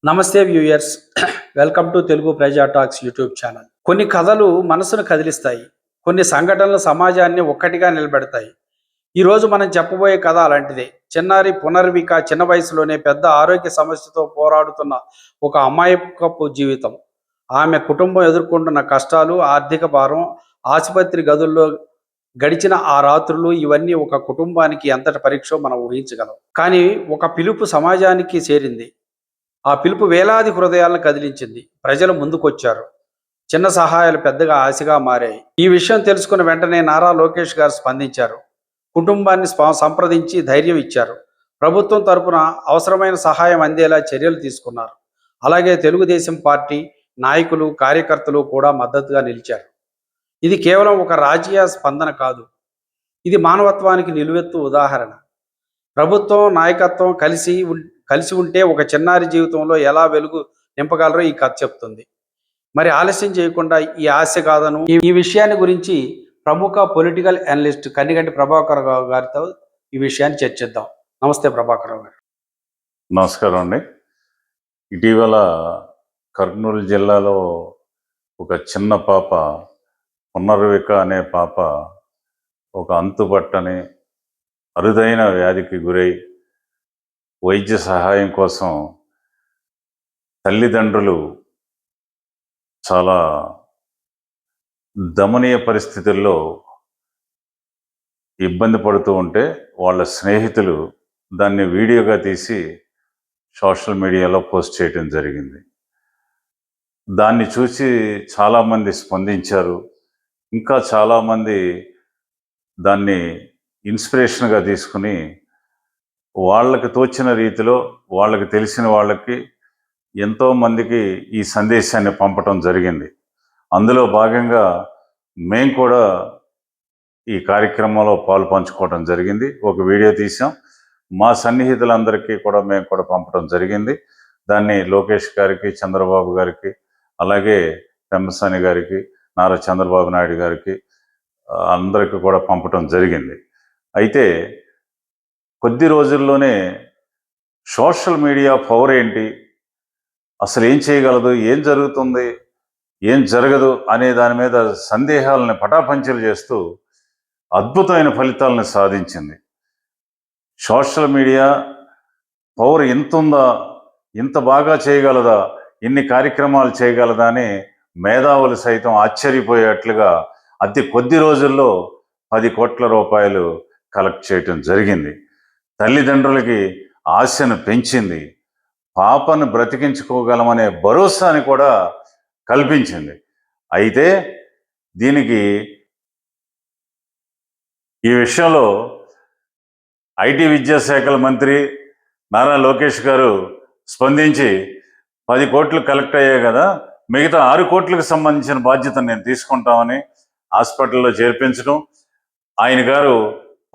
నమస్తే viewers. Welcome to Telugu ప్రజా talks YouTube channel. కొన్ని కథలు మనసును కదిలిస్తాయి. కొన్ని సంఘటనలు సమాజాన్ని ఒక్కటిగా నిలబెడతాయి. ఈరోజు మనం చెప్పబోయే కథ అలాంటిదే. చిన్నారి పునర్విక చిన్న వయసులోనే పెద్ద ఆరోగ్య సమస్యతో పోరాడుతున్న ఒక అమాయకపు జీవితం. ఆమె కుటుంబం ఎదుర్కొంటున్న కష్టాలు, ఆర్థిక భారం, ఆసుపత్రి గదుల్లో గడిచిన ఆ రాత్రులు ఇవన్నీ ఒక కుటుంబానికి ఎంతటి పరీక్షో మనం ఊహించగలం. కానీ ఒక పిలుపు సమాజానికి చేరింది. ఆ పిలుపు వేలాది హృదయాలను కదిలించింది. ప్రజలు ముందుకొచ్చారు. చిన్న సహాయాలు పెద్దగా ఆశగా మారాయి. ఈ విషయం తెలుసుకున్న వెంటనే నారా లోకేష్ గారు స్పందించారు. కుటుంబాన్ని సంప్రదించి ధైర్యం ఇచ్చారు. ప్రభుత్వం తరపున అవసరమైన సహాయం అందేలా చర్యలు తీసుకున్నారు. అలాగే తెలుగుదేశం పార్టీ నాయకులు, కార్యకర్తలు కూడా మద్దతుగా నిలిచారు. ఇది కేవలం ఒక రాజకీయ స్పందన కాదు. ఇది మానవత్వానికి నిలువెత్తు ఉదాహరణ. ప్రభుత్వం, నాయకత్వం కలిసి ఉంటే ఒక చిన్నారి జీవితంలో ఎలా వెలుగు నింపగలరో ఈ కథ చెప్తుంది. మరి ఆలస్యం చేయకుండా ఈ ఆశ కాదను ఈ విషయాన్ని గురించి ప్రముఖ పొలిటికల్ అనలిస్ట్ కన్నిగంటి ప్రభాకర్ రావు గారితో ఈ విషయాన్ని చర్చిద్దాం. నమస్తే ప్రభాకర్ రావు గారు. నమస్కారం అండి. ఇటీవల కర్నూలు జిల్లాలో ఒక చిన్న పాప, పునర్విక అనే పాప, ఒక అంతుపట్టని అరుదైన వ్యాధికి గురై వైద్య సహాయం కోసం తల్లిదండ్రులు చాలా దమనీయ పరిస్థితుల్లో ఇబ్బంది పడుతూ ఉంటే వాళ్ళ స్నేహితులు దాన్ని వీడియోగా తీసి సోషల్ మీడియాలో పోస్ట్ చేయడం జరిగింది. దాన్ని చూసి చాలామంది స్పందించారు. ఇంకా చాలామంది దాన్ని ఇన్స్పిరేషన్గా తీసుకుని వాళ్ళకి తోచిన రీతిలో వాళ్ళకి తెలిసిన వాళ్ళకి ఎంతోమందికి ఈ సందేశాన్ని పంపటం జరిగింది. అందులో భాగంగా మేము కూడా ఈ కార్యక్రమంలో పాలు పంచుకోవడం జరిగింది. ఒక వీడియో తీసాం. మా సన్నిహితులందరికీ కూడా మేము కూడా పంపడం జరిగింది. దాన్ని లోకేష్ గారికి, చంద్రబాబు గారికి, అలాగే పెమ్మసాని గారికి, నారా చంద్రబాబు నాయుడు గారికి అందరికీ కూడా పంపటం జరిగింది. అయితే కొద్ది రోజుల్లోనే సోషల్ మీడియా పవర్ ఏంటి, అసలు ఏం చేయగలదు, ఏం జరుగుతుంది, ఏం జరగదు అనే దాని మీద సందేహాలను పటాపంచలు చేస్తూ అద్భుతమైన ఫలితాలను సాధించింది. సోషల్ మీడియా పవర్ ఎంత ఉందా, ఇంత బాగా చేయగలదా, ఇన్ని కార్యక్రమాలు చేయగలదా అని మేధావులు సైతం ఆశ్చర్యపోయేట్లుగా అతి కొద్ది రోజుల్లో 10 కోట్ల రూపాయలు కలెక్ట్ చేయటం జరిగింది. తల్లిదండ్రులకి ఆశను పెంచింది. పాపను బ్రతికించుకోగలమనే భరోసాని కూడా కల్పించింది. అయితే దీనికి ఈ విషయంలో ఐటీ విద్యాశాఖల మంత్రి నారా లోకేష్ గారు స్పందించి 10 కోట్లు కలెక్ట్ అయ్యాయి కదా, మిగతా 6 కోట్లకు సంబంధించిన బాధ్యత నేను తీసుకుంటామని హాస్పిటల్లో చేర్పించడం, ఆయన గారు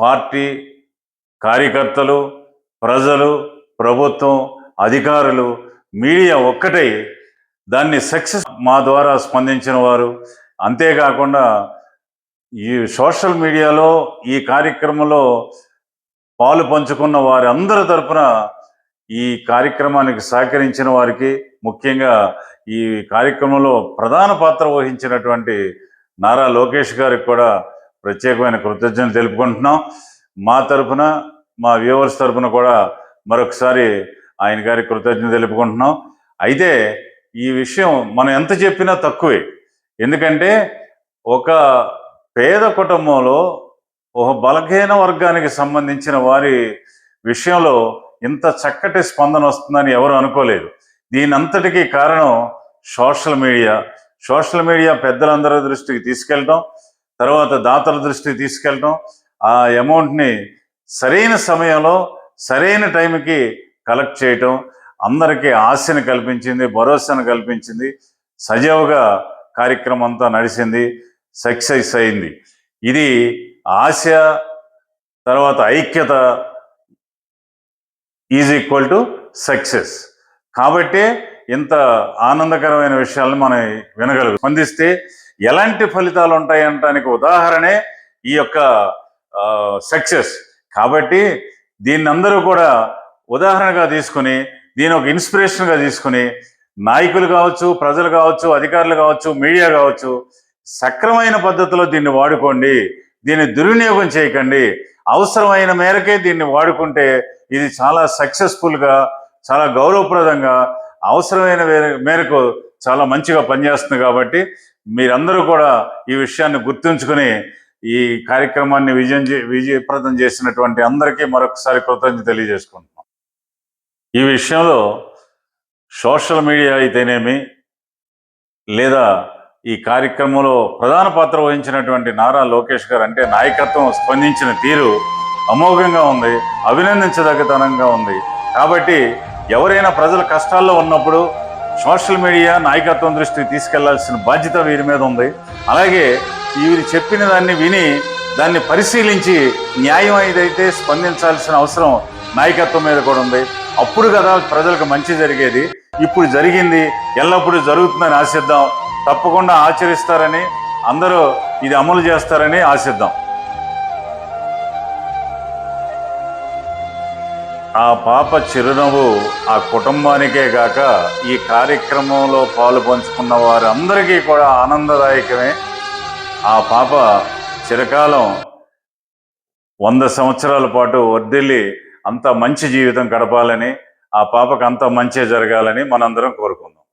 పార్టీ కార్యకర్తలు, ప్రజలు, ప్రభుత్వం, అధికారులు, మీడియా ఒక్కటై దాన్ని సక్సెస్ మా ద్వారా స్పందించిన వారు, అంతేకాకుండా ఈ సోషల్ మీడియాలో ఈ కార్యక్రమంలో పాలు పంచుకున్న వారి అందరి తరపున ఈ కార్యక్రమానికి సహకరించిన వారికి, ముఖ్యంగా ఈ కార్యక్రమంలో ప్రధాన పాత్ర వహించినటువంటి నారా లోకేష్ గారికి కూడా ప్రత్యేకమైన కృతజ్ఞతలు తెలుపుకుంటున్నాం. మా తరపున, మా వ్యూవర్స్ తరపున కూడా మరొకసారి ఆయన గారికి కృతజ్ఞత తెలుపుకుంటున్నాం. అయితే ఈ విషయం మనం ఎంత చెప్పినా తక్కువే. ఎందుకంటే ఒక పేద కుటుంబంలో ఒక బలహీన వర్గానికి సంబంధించిన వారి విషయంలో ఇంత చక్కటి స్పందన వస్తుందని ఎవరు అనుకోలేదు. దీనంతటికీ కారణం సోషల్ మీడియా. సోషల్ మీడియా పెద్దలందరి దృష్టికి తీసుకెళ్ళటం, తర్వాత దాతల దృష్టికి తీసుకెళ్ళటం, ఆ అమౌంట్ని సరైన సమయంలో సరైన టైంకి కలెక్ట్ చేయటం అందరికీ ఆశను కల్పించింది, భరోసాను కల్పించింది. సజావుగా కార్యక్రమం అంతా నడిచింది, సక్సెస్ అయింది. ఇది ఆశ తర్వాత ఐక్యత ఈజ్ ఈక్వల్ టు సక్సెస్. కాబట్టి ఇంత ఆనందకరమైన విషయాలను మనం వినగలుగు స్పందిస్తే ఎలాంటి ఫలితాలు ఉంటాయంటానికి ఉదాహరణే ఈ యొక్క సక్సెస్. కాబట్టి దీన్ని అందరూ కూడా ఉదాహరణగా తీసుకుని దీని ఒక ఇన్స్పిరేషన్గా తీసుకుని నాయకులు కావచ్చు, ప్రజలు కావచ్చు, అధికారులు కావచ్చు, మీడియా కావచ్చు, సక్రమైన పద్ధతిలో దీన్ని వాడుకోండి. దీన్ని దుర్వినియోగం చేయకండి. అవసరమైన మేరకే దీన్ని వాడుకుంటే ఇది చాలా సక్సెస్ఫుల్గా, చాలా గౌరవప్రదంగా, అవసరమైన మేరకు చాలా మంచిగా పనిచేస్తుంది. కాబట్టి మీరందరూ కూడా ఈ విషయాన్ని గుర్తుంచుకుని ఈ కార్యక్రమాన్ని విజయప్రదం చేసినటువంటి అందరికీ మరొకసారి కృతజ్ఞత తెలియజేసుకుంటున్నాం. ఈ విషయంలో సోషల్ మీడియా అయితేనేమి, లేదా ఈ కార్యక్రమంలో ప్రధాన పాత్ర వహించినటువంటి నారా లోకేష్ గారు అంటే నాయకత్వం స్పందించిన తీరు అమోఘంగా ఉంది, అభినందించదగ్గతనంగా ఉంది. కాబట్టి ఎవరైనా ప్రజల కష్టాల్లో ఉన్నప్పుడు సోషల్ మీడియా నాయకత్వం దృష్టికి తీసుకెళ్లాల్సిన బాధ్యత వీరి మీద ఉంది. అలాగే వీరు చెప్పిన దాన్ని విని దాన్ని పరిశీలించి న్యాయం ఏదైతే స్పందించాల్సిన అవసరం నాయకత్వం మీద కూడా ఉంది. అప్పుడు కదా ప్రజలకు మంచి జరిగేది. ఇప్పుడు జరిగింది, ఎల్లప్పుడూ జరుగుతుందని ఆశిద్దాం. తప్పకుండా ఆచరిస్తారని, అందరూ ఇది అమలు చేస్తారని ఆశిద్దాం. ఆ పాప చిరునవ్వు ఆ కుటుంబానికే గాక ఈ కార్యక్రమంలో పాలు పంచుకున్న వారందరికీ కూడా ఆనందదాయకమే. ఆ పాప చిరకాలం 100 సంవత్సరాల పాటు వర్ధిల్లి అంత మంచి జీవితం గడపాలని, ఆ పాపకు అంత మంచి జరగాలని మనందరం కోరుకుందాం.